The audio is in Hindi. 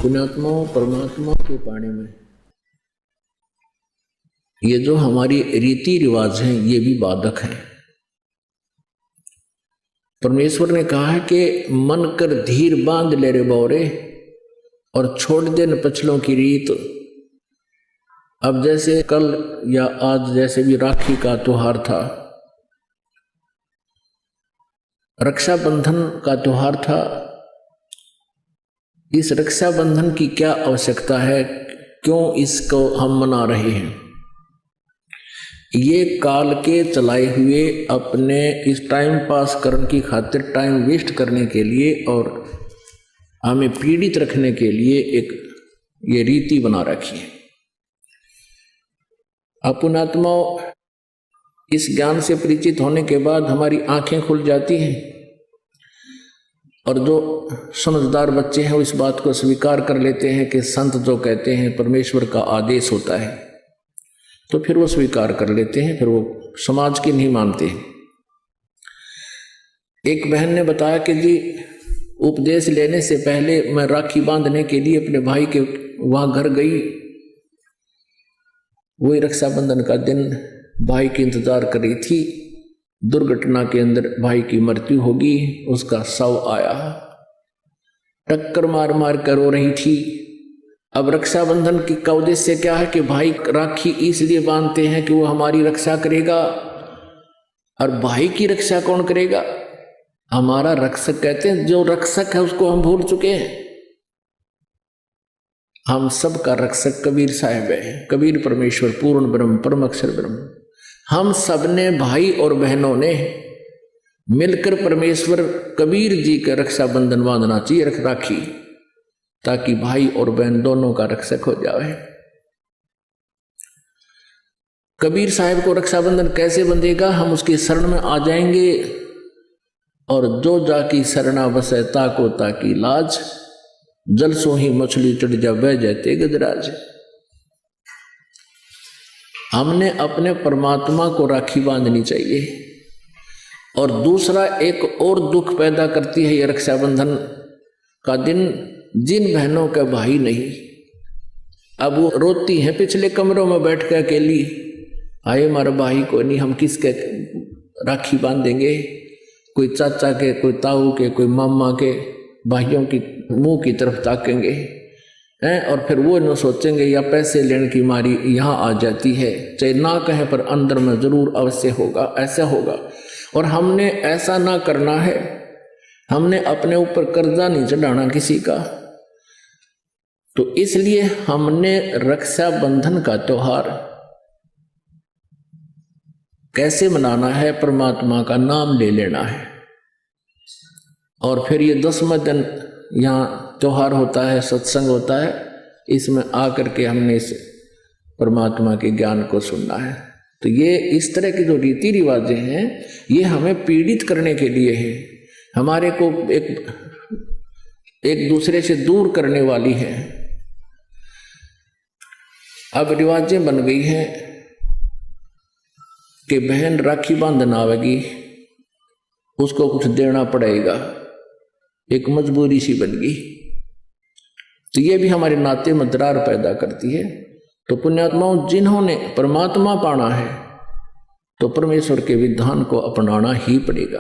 पुण्यात्मा परमात्मा के पाने में ये जो हमारी रीति रिवाज हैं ये भी बाधक हैं। परमेश्वर ने कहा है कि मन कर धीर बांध ले रे बौरे और छोड़ दे न पछलों की रीत। अब जैसे कल या आज जैसे भी राखी का त्योहार था, रक्षाबंधन का त्योहार था, इस रक्षाबंधन की क्या आवश्यकता है, क्यों इसको हम मना रहे हैं? ये काल के चलाए हुए अपने इस टाइम पास करने की खातिर, टाइम वेस्ट करने के लिए और हमें पीड़ित रखने के लिए एक ये रीति बना रखी है। अपुणात्मा इस ज्ञान से परिचित होने के बाद हमारी आंखें खुल जाती हैं और जो समझदार बच्चे हैं वो इस बात को स्वीकार कर लेते हैं कि संत जो कहते हैं परमेश्वर का आदेश होता है, तो फिर वो स्वीकार कर लेते हैं, फिर वो समाज की नहीं मानते हैं। एक बहन ने बताया कि जी उपदेश लेने से पहले मैं राखी बांधने के लिए अपने भाई के वहां घर गई। वही रक्षाबंधन का दिन भाई की इंतजार कर रही थी। दुर्घटना के अंदर भाई की मृत्यु होगी, उसका शव आया, टक्कर मार मार कर रो रही थी। अब रक्षाबंधन की का उद्देश्य क्या है कि भाई राखी इसलिए बांधते हैं कि वो हमारी रक्षा करेगा। और भाई की रक्षा कौन करेगा? हमारा रक्षक। कहते हैं जो रक्षक है उसको हम भूल चुके हैं। हम सब का रक्षक कबीर साहब है। कबीर परमेश्वर पूर्ण ब्रह्म परम अक्षर ब्रह्म। हम सब ने भाई और बहनों ने मिलकर परमेश्वर कबीर जी का रक्षाबंधन बांधना चाहिए, राखी, ताकि भाई और बहन दोनों का रक्षक हो जाए। कबीर साहब को रक्षाबंधन कैसे बंधेगा? हम उसकी शरण में आ जाएंगे और जो जाकी शरणा बसे ताको ताकी लाज, जल सो ही मछली चढ़ जा बह जाते गजराज। हमने अपने परमात्मा को राखी बांधनी चाहिए। और दूसरा एक और दुख पैदा करती है ये रक्षाबंधन का दिन, जिन बहनों के भाई नहीं, अब वो रोती हैं पिछले कमरों में बैठ कर अकेली, आए हमारा भाई को नहीं, हम किसके राखी बांधेंगे? कोई चाचा के, कोई ताऊ के, कोई मामा के भाइयों की मुंह की तरफ ताकेंगे हैं। और फिर वो न सोचेंगे या पैसे लेने की मारी यहाँ आ जाती है, चाहे ना कहे पर अंदर में जरूर अवश्य होगा, ऐसा होगा। और हमने ऐसा ना करना है। हमने अपने ऊपर कर्जा नहीं चढ़ाना किसी का। तो इसलिए हमने रक्षाबंधन का त्योहार कैसे मनाना है? परमात्मा का नाम ले लेना है। और फिर ये 10वां दिन यहाँ त्योहार होता है, सत्संग होता है, इसमें आकर के हमने इस परमात्मा के ज्ञान को सुनना है। तो ये इस तरह की जो रीति रिवाजें हैं ये हमें पीड़ित करने के लिए है, हमारे को एक दूसरे से दूर करने वाली है। अब रिवाजें बन गई हैं कि बहन राखी बांधन आवेगी, उसको कुछ देना पड़ेगा, एक मजबूरी सी बन गई। तो ये भी हमारे नाते में दरार पैदा करती है। तो पुण्यात्माओं, जिन्होंने परमात्मा पाना है तो परमेश्वर के विधान को अपनाना ही पड़ेगा।